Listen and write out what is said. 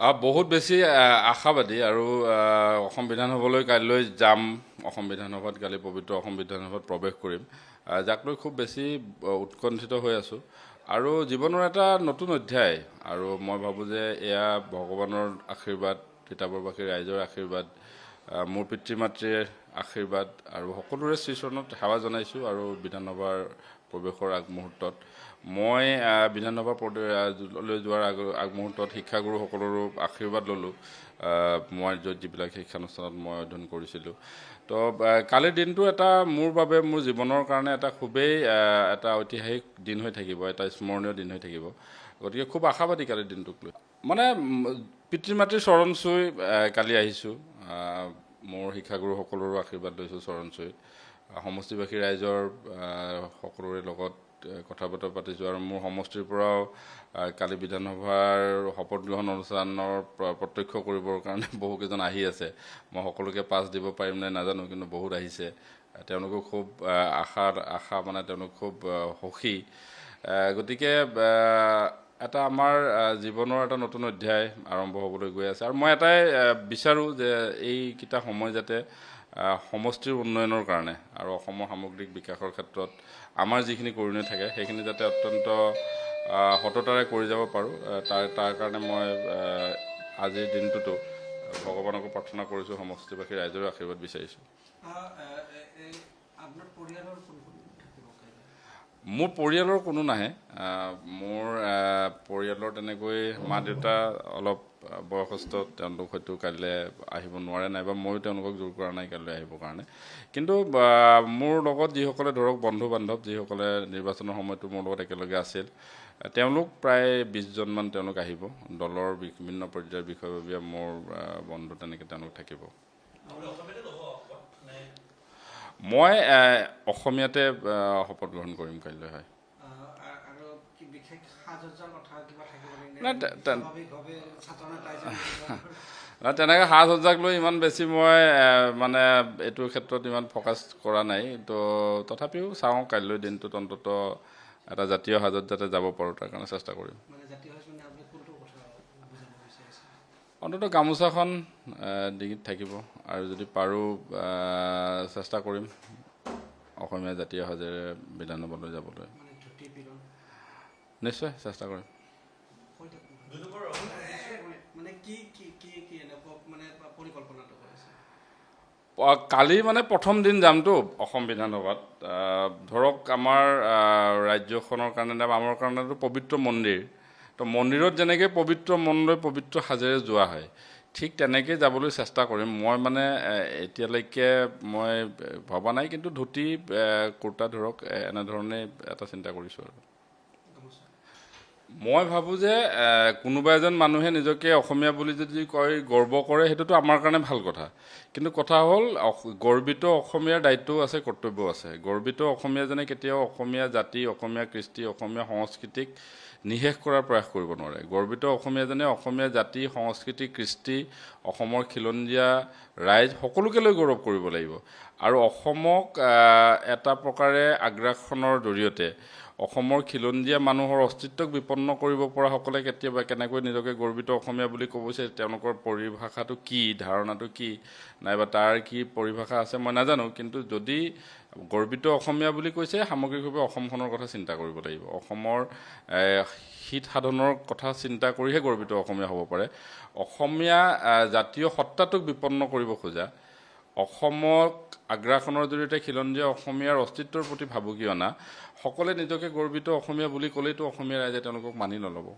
বহুত বেছি আশাবাদী আৰু অসম বিধানসভালৈ কাইলৈ যাম। অসম বিধানসভাত কালি পবিত্ৰ অসম বিধানসভাত প্ৰৱেশ কৰিম, যাক লৈ খুব বেছি উৎকণ্ঠিত হৈ আছোঁ আৰু জীৱনৰ এটা নতুন অধ্যায়। আৰু মই ভাবোঁ যে এয়া ভগৱানৰ আশীৰ্বাদ, তিতাবৰবাসী ৰাইজৰ আশীৰ্বাদ, মোৰ পিতৃ মাতৃৰ আশীৰ্বাদ আৰু সকলোৰে শ্ৰীচৰণত সেৱা জনাইছোঁ। আৰু বিধানসভাৰ প্ৰৱেশৰ আগমুহূৰ্তত মই বিধানসভালৈ যোৱাৰ আগমুহূৰ্তত শিক্ষাগুৰুসকলৰো আশীৰ্বাদ ল'লোঁ। মই যিবিলাক শিক্ষানুষ্ঠানত মই অধ্যয়ন কৰিছিলোঁ, তো কালিৰ দিনটো এটা মোৰ বাবে, মোৰ জীৱনৰ কাৰণে এটা খুবেই এটা ঐতিহাসিক দিন হৈ থাকিব, এটা স্মৰণীয় দিন হৈ থাকিব। গতিকে খুব আশাবাদী কালিৰ দিনটোক লৈ। মানে পিতৃ মাতৃৰ চৰণ চুই কালি আহিছোঁ। মোৰ শিক্ষাগুৰুসকলৰো আশীৰ্বাদ লৈছোঁ চৰণ চুই। সমষ্টিবাসী ৰাইজৰ সকলোৰে লগত কথা বতৰা পাতিছোঁ আৰু মোৰ সমষ্টিৰ পৰাও কালি বিধানসভাৰ শপত গ্ৰহণ অনুষ্ঠানৰ প্ৰত্যক্ষ কৰিবৰ কাৰণে বহুকেইজন আহি আছে। মই সকলোকে পাছ দিব পাৰিম নে নাজানো, কিন্তু বহুত আহিছে। তেওঁলোকো খুব আশা মানে তেওঁলোক খুব সুখী। গতিকে এটা আমাৰ জীৱনৰ এটা নতুন অধ্যায় আৰম্ভ হ'বলৈ গৈ আছে আৰু মই এটাই বিচাৰোঁ যে এইকেইটা সময় যাতে সমষ্টিৰ উন্নয়নৰ কাৰণে আৰু অসমৰ সামগ্ৰিক বিকাশৰ ক্ষেত্ৰত আমাৰ যিখিনি কৰিণীয় থাকে সেইখিনি যাতে অত্যন্ত সততাৰে কৰি যাব পাৰোঁ। তাৰ কাৰণে মই আজিৰ দিনটোতো ভগৱানকো প্ৰাৰ্থনা কৰিছোঁ, সমষ্টিবাসী ৰাইজৰো আশীৰ্বাদ বিচাৰিছোঁ। মোৰ পৰিয়ালৰ কোনো নাহে। মোৰ পৰিয়ালৰ তেনেকৈ মা দেউতা অলপ বয়সস্থ, তেওঁলোক হয়তো কাইলৈ আহিব নোৱাৰে, নাইবা ময়ো তেওঁলোকক জোৰ কৰা নাই কাইলৈ আহিবৰ কাৰণে। কিন্তু মোৰ লগত যিসকলে ধৰক বন্ধু বান্ধৱ, যিসকলে নিৰ্বাচনৰ সময়তো মোৰ লগত একেলগে আছিল, তেওঁলোক প্ৰায় 20জনমান তেওঁলোক আহিব। দলৰ বিভিন্ন পৰ্যায়ৰ বিষয়ববীয়া মোৰ বন্ধু তেনেকৈ তেওঁলোক থাকিব। মই অসমীয়াতে শপত গ্ৰহণ কৰিম কাইলৈ। হয়, তেনেকৈ সাজ সজ্জাক লৈ ইমান বেছি মই মানে এইটো ক্ষেত্ৰত ইমান ফ'কাছ কৰা নাই। তো তথাপিও চাওঁ কাইলৈ দিনটোত অন্তত এটা জাতীয় সাজত যাতে যাব পাৰোঁ তাৰ কাৰণে চেষ্টা কৰিম। অন্ততঃ গামোচাখন ডিঙিত থাকিব আৰু যদি পাৰোঁ চেষ্টা কৰিম অসমীয়া জাতীয় সাজেৰে বিধানসভালৈ যাবলৈ। নিশ্চয় চেষ্টা কৰিম। কালি মানে প্ৰথম দিন যামতো অসম বিধানসভাত। ধৰক আমাৰ ৰাজ্যখনৰ কাৰণে, আমাৰ কাৰণেতো পবিত্ৰ মন্দিৰ। তো মন্দিৰত যেনেকৈ পবিত্ৰ মন লৈ পবিত্ৰ সাজেৰে যোৱা হয়, ঠিক তেনেকৈ যাবলৈ চেষ্টা কৰিম। মই মানে এতিয়ালৈকে মই ভবা নাই, কিন্তু ধুতি কুৰ্তা ধৰক এনেধৰণে এটা চিন্তা কৰিছোঁ। আৰু মই ভাবোঁ যে কোনোবা এজন মানুহে নিজকে অসমীয়া বুলি যদি কয়, গৰ্ব কৰে, সেইটোতো আমাৰ কাৰণে ভাল কথা। কিন্তু কথা হ'ল গৰ্বিত অসমীয়াৰ দায়িত্বও আছে, কৰ্তব্যও আছে। গৰ্বিত অসমীয়াজনে কেতিয়াও অসমীয়া জাতি, অসমীয়া কৃষ্টি, অসমীয়া সংস্কৃতিক নিঃশেষ কৰাৰ প্ৰয়াস কৰিব নোৱাৰে। গৰ্বিত অসমীয়াজনে অসমীয়া জাতি, সংস্কৃতি, কৃষ্টি, অসমৰ খিলঞ্জীয়া ৰাইজ সকলোকে লৈ গৌৰৱ কৰিব লাগিব। আৰু অসমক এটা প্ৰকাৰে আগ্ৰাসনৰ জৰিয়তে অসমৰ খিলঞ্জীয়া মানুহৰ অস্তিত্বক বিপন্ন কৰিব পৰাসকলে কেতিয়াবা কেনেকৈ নিজকে গৰ্বিত অসমীয়া বুলি ক'বছে, তেওঁলোকৰ পৰিভাষাটো কি, ধাৰণাটো কি, নাইবা তাৰ কি পৰিভাষা আছে মই নাজানো। কিন্তু যদি গৰ্বিত অসমীয়া বুলি কৈছে, সামগ্ৰিকভাৱে অসমখনৰ কথা চিন্তা কৰিব লাগিব। অসমৰ হিত সাধনৰ কথা চিন্তা কৰিহে গৰ্বিত অসমীয়া হ'ব পাৰে। অসমীয়া জাতীয় সত্তাটোক বিপন্ন কৰিব খোজা, অসমক আগ্ৰাসনৰ জৰিয়তে খিলঞ্জীয়া অসমীয়াৰ অস্তিত্বৰ প্ৰতি ভাবুকি অনা সকলে নিজকে গৰ্বিত অসমীয়া বুলি ক'লেইতো অসমীয়া ৰাইজে তেওঁলোকক মানি নল'ব।